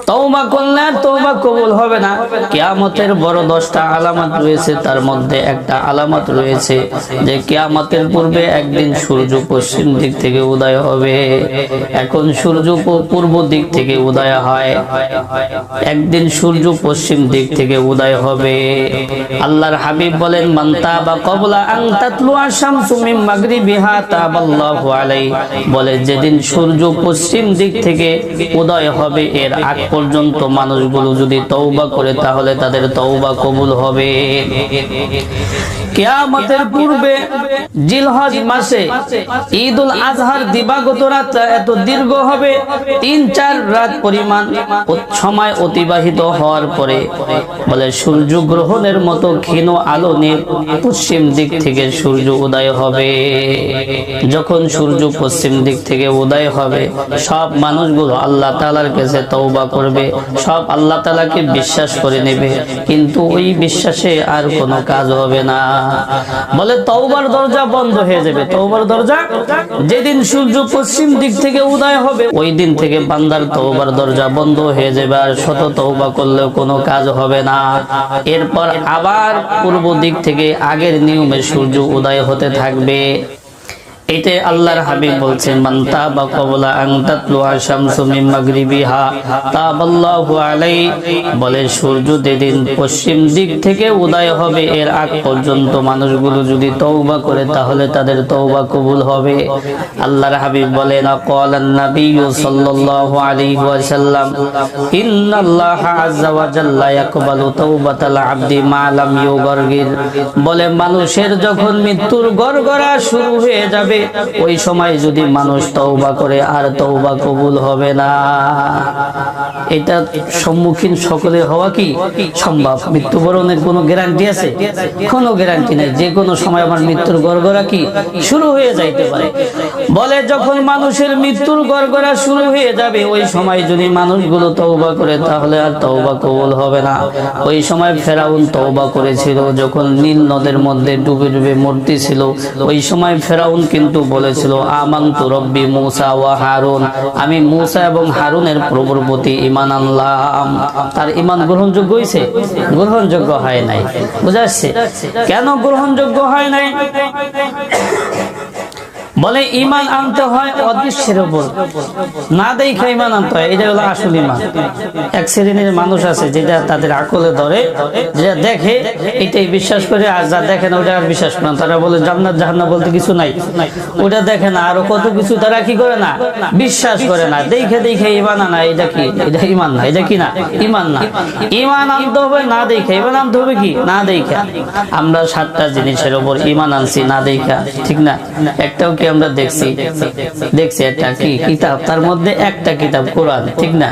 তওবা করলে তওবা কবুল হবে না। কিয়ামতের বড় 10টা আলামত রয়েছে, তার মধ্যে একটা আলামত রয়েছে যে কিয়ামতের পূর্বে একদিন সূর্য পশ্চিম দিক থেকে উদয় হবে। এখন সূর্য পূর্ব দিক থেকে উদয় হয়, একদিন সূর্য পশ্চিম দিক থেকে উদয় হবে। আল্লাহর হাবিব বলেন, মান তাবা ক্বাবলা আন তাতলুআ শামসু মিন মাগরিবিহা তাবাল্লাহু আলাইহি, বলে যেদিন সূর্য পশ্চিম দিক থেকে উদয় হবে এর আগ পর্যন্ত মানুষগুলো যদি তওবা করে তাহলে তাদের তওবা কবুল হবে। কিয়ামতের পূর্বে জিলহজ মাসে ঈদুল আজহার দিবাগত রাত এত দীর্ঘ হবে, 3-4 রাত পরিমাণ সময় অতিবাহিত হওয়ার পরে বলে সূর্য গ্রহণের মতো ক্ষীণ আলো নিয়ে পশ্চিম দিক থেকে সূর্য উদয় হবে। যখন সূর্য পশ্চিম দিক থেকে উদয় হবে সব মানুষগুলো আল্লাহ তাআলার কাছে তওবা করবে, সব আল্লাহ তাআলাকে বিশ্বাস করে নেবে, কিন্তু ওই বিশ্বাসে আর কোনো কাজ হবে না। বলে তওবার দরজা বন্ধ হয়ে যাবে। তওবার দরজা যেদিন সূর্য পশ্চিম দিক থেকে উদয় হবে ওই দিন থেকে বান্দার তওবার দরজা বন্ধ হয়ে যাবে, আর শত তওবা করলেও কোনো কাজ হবে না। এরপর আবার পূর্ব দিক থেকে আগের নিয়মে সূর্য উদয় হতে থাকবে। এতে আল্লাহর হাবিব বলছেন, মান তাবা ক্বাবলা আন তাতলুআ শামসু মিন মাগরিবিহা তাবাল্লাহু আলাইহি, বলে সূর্য যেদিন পশ্চিম দিক থেকে উদয় হবে এর আগ পর্যন্ত মানুষগুলো যদি তওবা করে তাহলে তাদের তওবা কবুল হবে। আল্লাহর হাবিব বলেন, ক্বালান নাবিয়্যু সাল্লাল্লাহু আলাইহি ওয়াসাল্লাম, ইন্নাল্লাহা আযজা ওয়া জাল্লা ইয়াকবালু তাওবাতাল আবদি মা লাম ইউগারগির, বলে মানুষের যখন মৃত্যুর গড়গড়া শুরু হয়ে যাবে ওই সময় যদি মানুষ তওবা করে আর তওবা কবুল হবে না। এটা সম্মুখীন সকলে হওয়া কি সম্ভব? মৃত্যুবরণের কোনো গ্যারান্টি আছে? কোনো গ্যারান্টি নাই। যে কোনো সময় আমার মৃত্যুর গড়গড়া কি শুরু হয়ে যাইতে পারে। বলে যখন মানুষের মৃত্যুর গড়গড়া শুরু হয়ে যাবে ওই সময় যদি মানুষগুলো তওবা করে তাহলে আর তওবা কবুল হবে না। ওই সময় ফেরাউন তওবা করেছিল, যখন নীল নদের মধ্যে ডুবে ডুবে মরতেছিল ওই সময় ফেরাউন কিন্তু বলেছিল, আমানতু রব্বি মূসা ওয়া হারুন, আমি মূসা এবং হারুনের প্রভুর প্রতি ঈমান আনলাম। তার ঈমান গ্রহণযোগ্য হয়েছে? গ্রহণযোগ্য হয় নাই। বুঝাচ্ছে কেন গ্রহণযোগ্য হয় নাই? বলে ঈমান আনতে হয় অদৃশ্যের উপর, না দেখে ঈমান আনতে হয়। এটা হলো আসল ঈমান। এক শ্রেণীর মানুষ আছে যেটা তাদের আকলে ধরে, যেটা দেখে এটাই বিশ্বাস করে, আর যা দেখে না ওটা আর বিশ্বাস করে না। তারা বলে জান্নাত জাহান্নাম বলতে কিছু নাই, ওটা দেখে না। আরো কত কিছু তারা কি করে না, বিশ্বাস করে না। দেখে দেখে ঈমান আনা, এটা কি? এটা ঈমান না। এটা কি না? ঈমান না। ঈমান আনতে হবে না দেখে। ঈমান আনতে হবে কি? না দেখে। আমরা 7টা জিনিসের উপর ঈমান আনছি না দেখা, ঠিক না? একটাও আমরা দেখছি একটা কি কিতাব, তার মধ্যে একটা কিতাব কোরআন, ঠিক না?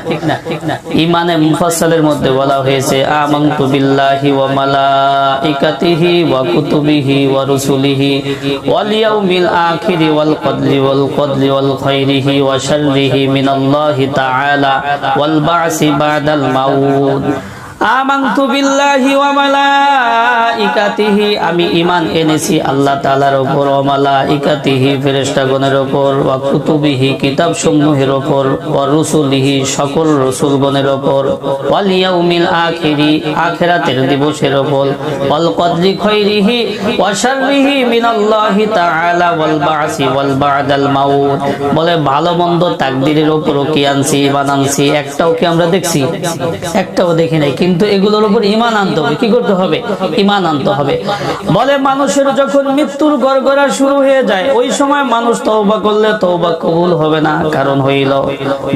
ঈমানে মুফাসসালের মধ্যে বলা হয়েছে, আমানতু বিল্লাহি ওয়া মালাইকাতিহি ওয়া কুতুবিহি ওয়া রুসুলিহি ওয়াল ইয়াউমিল আখিরি ওয়াল কদরি ওয়াল খাইরিহি ওয়া শাররিহি মিনাল্লাহি তাআলা ওয়াল বা'সি বা'দাল মাউত। আমানতু বিল্লাহি ওয়া মালাইকাতিহি, আমি ঈমান এনেছি আল্লাহ তাআলার উপর, ওয়া মালাইকাতিহি ফেরেশতাগণের উপর, ওয়া কুতুবিহি কিতাব সমূহের উপর, ওয়া রুসুলিহি সকল রাসূলগণের উপর, ওয়াল ইয়াউমিল আখিরি আখিরাতের দিবসের উপর, ওয়াল কদরি খাইরিহি ওয়া শাররিহি মিনাল্লাহি তাআলা ওয়াল বা'সি ওয়াল বা'দাল মাউত। বলে ভালো মন্দ তাকদীরের উপরও কি আনছি? ঈমান আনছি। একটাও কি আমরা দেখছি? একটাও দেখি নাই। কিন্তু এগুলোর উপর ঈমান আনতে হবে। কি করতে হবে? ঈমান আনতে হবে। বলে মানুষের যখন মৃত্যুর গড়গড়া শুরু হয়ে যায় ওই সময় মানুষ তওবা করলে তওবা কবুল হবে না। কারণ হইল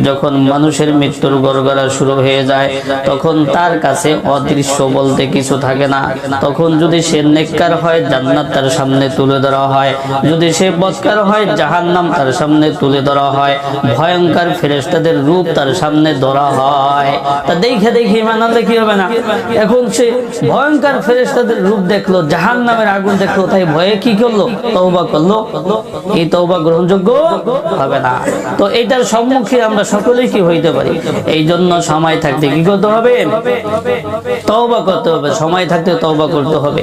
যখন মানুষের মৃত্যুর গড়গড়া শুরু হয়ে যায় তখন তার কাছে অদৃশ্য বলতে কিছু থাকে না। তখন যদি সে নেককার হয় জান্নাত তার সামনে তুলে ধরা হয়, যদি সে বদকার হয় জাহান্নাম তার সামনে তুলে ধরা হয়, ভয়ঙ্কর ফেরেশতাদের রূপ তার সামনে ধরা হয়। তা দেখে দেখে ঈমান আনলে কি হবে না? এখন সে ভয়ঙ্কর ফেরেশতাদের রূপ দেখলো, জাহান্নামের আগুন দেখলো, তাই ভয়ে কি করলো? তওবা করলো। এই তওবা গ্রহণযোগ্য হবে না। তো এটার সম্মুখীন আমরা সকলেই কি হইতে পারি। এই জন্য সময় থাকতে কি করতে হবে? তওবা করতে হবে। সময় থাকতে তওবা করতে হবে।